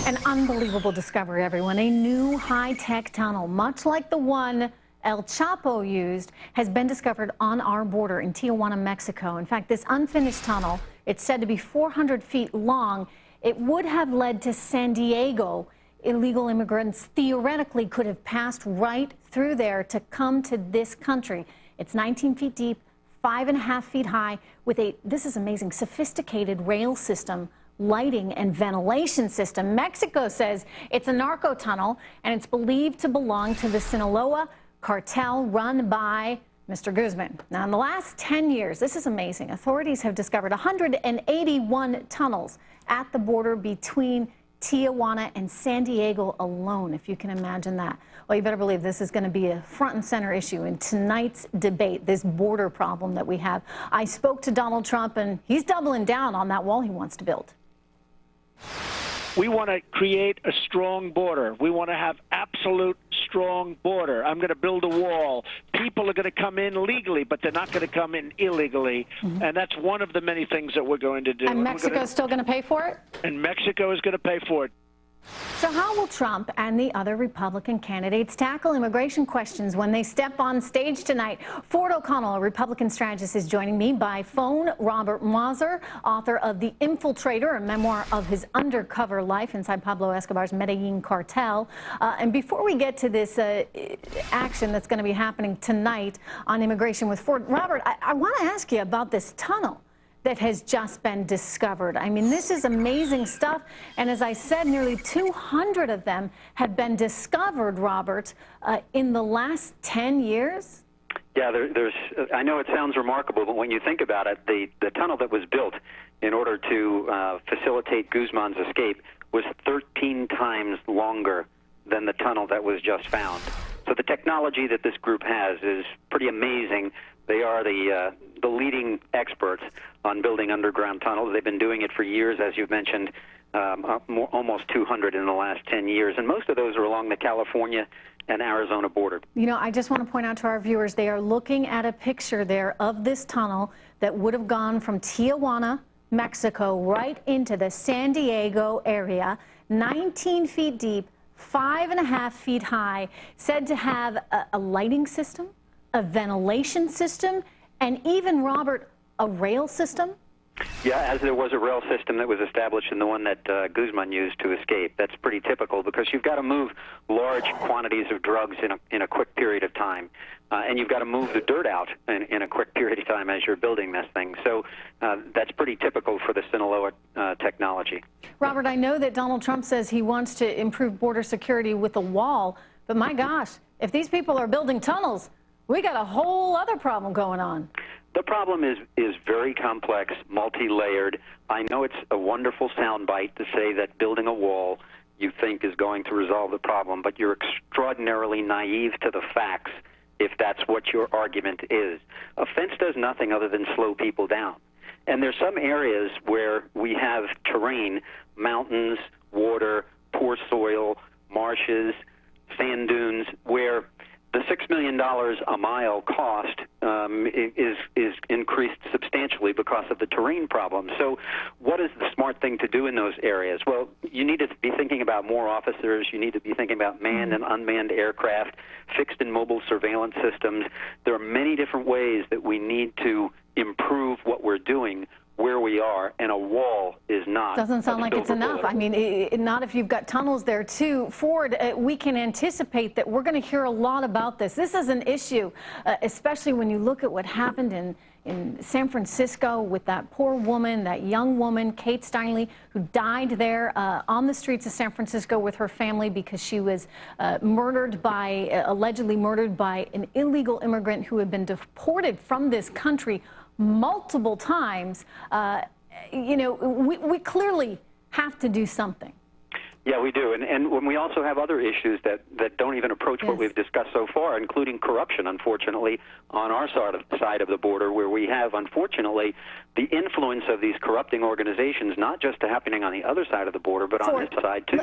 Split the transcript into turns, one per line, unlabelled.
An unbelievable discovery, everyone. A new high-tech tunnel, much like the one El Chapo used, has been discovered on our border in Tijuana, Mexico. In fact, this unfinished tunnel, it's said to be 400 feet long. It would have led to San Diego. Illegal immigrants theoretically could have passed right through there to come to this country. It's 19 feet deep, 5.5 feet high, with a, this is amazing, sophisticated rail system, lighting and ventilation system. Mexico says it's a narco tunnel, and it's believed to belong to the Sinaloa cartel run by Mr. Guzman. Now, in the last 10 years, this is amazing, authorities have discovered 181 tunnels at the border between Tijuana and San Diego alone, if you can imagine that. Well, you better believe this is going to be a front and center issue in tonight's debate, this border problem that we have. I spoke to Donald Trump, and he's doubling down on that wall he wants to build.
We want to create a strong border. We want to have absolute strong border. I'm going to build a wall. People are going to come in legally, but they're not going to come in illegally. And that's one of the many things that we're going to do.
And Mexico's still going to pay for it?
And Mexico is going to pay for it.
So how will Trump and the other Republican candidates tackle immigration questions when they step on stage tonight? Ford O'Connell, a Republican strategist, is joining me by phone. Robert Mazur, author of The Infiltrator, a memoir of his undercover life inside Pablo Escobar's Medellin cartel. And before we get to this action that's going to be happening tonight on immigration with Ford, Robert, I want to ask you about this tunnel that has just been discovered. I mean, this is amazing stuff. And as I said, nearly 200 of them have been discovered, Robert, in the last 10 years.
Yeah, I know it sounds remarkable, but when you think about it, the tunnel that was built in order to facilitate Guzman's escape was 13 times longer than the tunnel that was just found. So the technology that this group has is pretty amazing. They are the leading experts on building underground tunnels. They've been doing it for years, as you've mentioned, almost 200 in the last 10 years. And most of those are along the California and Arizona border.
You know, I just want to point out to our viewers, they are looking at a picture there of this tunnel that would have gone from Tijuana, Mexico, right into the San Diego area, 19 feet deep, 5.5 feet high, said to have a lighting system, a ventilation system, and even, Robert, a rail system?
Yeah, as there was a rail system that was established in the one that Guzman used to escape. That's pretty typical because you've got to move large quantities of drugs in a quick period of time. And you've got to move the dirt out in a quick period of time as you're building this thing. So that's pretty typical for the Sinaloa technology.
Robert, I know that Donald Trump says he wants to improve border security with a wall, but my gosh, if these people are building tunnels, we got a whole other problem going on.
The problem is very complex, multi-layered. I know it's a wonderful soundbite to say that building a wall you think is going to resolve the problem, but you're extraordinarily naive to the facts if that's what your argument is. A fence does nothing other than slow people down. And there's some areas where we have terrain, mountains, water, poor soil, marshes, sand dunes, where the $6 million a mile cost is increased substantially because of the terrain problem. So what is the smart thing to do in those areas? Well, you need to be thinking about more officers. You need to be thinking about manned and unmanned aircraft, fixed and mobile surveillance systems. There are many different ways that we need to improve what we're doing where we are, and a wall is not.
Doesn't sound like it's enough. I mean, not if you've got tunnels there too. Ford, we can anticipate that we're going to hear a lot about this. This is an issue, especially when you look at what happened in San Francisco with that poor woman, that young woman, Kate Steinle, who died there on the streets of San Francisco with her family because she was allegedly murdered by an illegal immigrant who had been deported from this country multiple times. You know, we clearly have to do something.
Yeah, we do. And when we also have other issues that don't even approach what we've discussed so far, including corruption, unfortunately, on our side of the border, where we have, unfortunately, the influence of these corrupting organizations, not just happening on the other side of the border, but on this side, too.